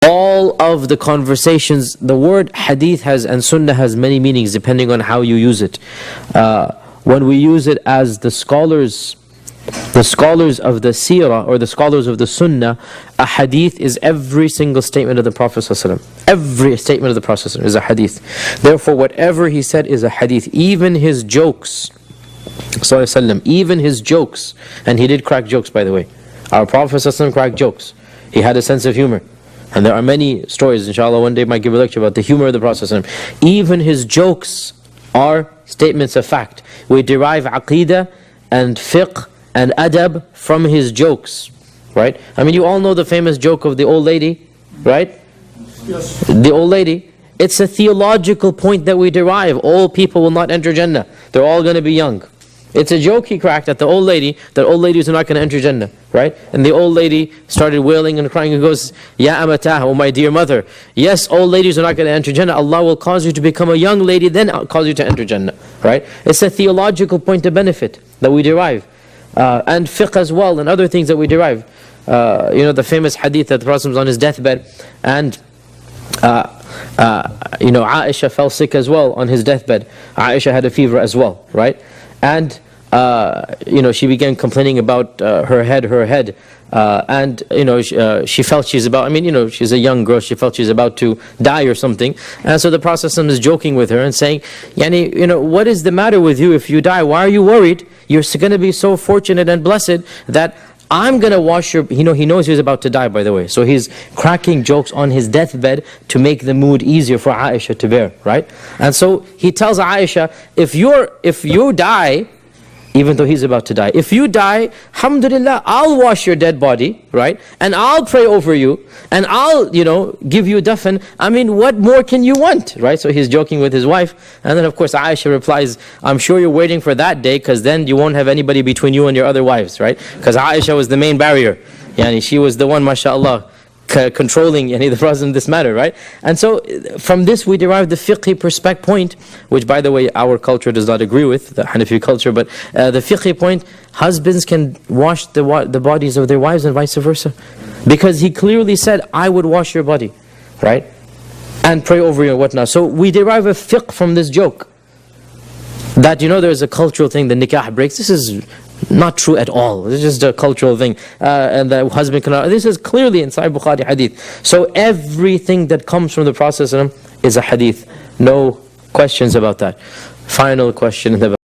all of the conversations, the word hadith has and sunnah has many meanings depending on how you use it. When we use it as the scholars of the seerah or the scholars of the sunnah, a hadith is every single statement of the Prophet ﷺ. Every statement of the Prophet ﷺ is a hadith. Therefore, whatever he said is a hadith. Even his jokes, ﷺ, even his jokes, and he did crack jokes, by the way. Our Prophet ﷺ cracked jokes. He had a sense of humor. And there are many stories, inshallah, one day I might give a lecture about the humor of the Prophet ﷺ. Even his jokes are statements of fact. We derive aqeedah and fiqh and adab from his jokes, right? I mean, you all know the famous joke of the old lady, right? Yes. The old lady. It's a theological point that we derive. All people will not enter Jannah. They're all going to be young. It's a joke he cracked at the old lady, that old ladies are not going to enter Jannah, right? And the old lady started wailing and crying and goes, Ya amatah, oh my dear mother, yes, old ladies are not going to enter Jannah. Allah will cause you to become a young lady, then cause you to enter Jannah, right? It's a theological point of benefit that we derive. And fiqh as well, and other things that we derive. The famous hadith that the Prophet was on his deathbed, and Aisha fell sick as well on his deathbed. Aisha had a fever as well, right? And she began complaining about her head, and she felt she's about, she's a young girl, she felt she's about to die or something. And so the Prophet is joking with her and saying, what is the matter with you if you die? Why are you worried? You're going to be so fortunate and blessed that I'm going to wash your... He knows he's about to die, by the way. So he's cracking jokes on his deathbed to make the mood easier for Aisha to bear, right? And so he tells Aisha, if you die, even though he's about to die, if you die, alhamdulillah, I'll wash your dead body, right? And I'll pray over you, and I'll, give you dafn. I mean, what more can you want, right? So he's joking with his wife. And then, of course, Aisha replies, I'm sure you're waiting for that day, because then you won't have anybody between you and your other wives, right? Because Aisha was the main barrier. She was the one, mashallah, controlling the Prophet in this matter, right? And so from this we derive the fiqhi perspective point, which by the way our culture does not agree with, the Hanafi culture, but the fiqhi point, husbands can wash the bodies of their wives and vice versa, because he clearly said, I would wash your body, right? And pray over you and whatnot. So we derive a fiqh from this joke, that there's a cultural thing, the nikah breaks. This is not true at all. This is just a cultural thing. And the husband cannot... This is clearly in Sahih Bukhari hadith. So everything that comes from the Prophet is a hadith. No questions about that. Final question in the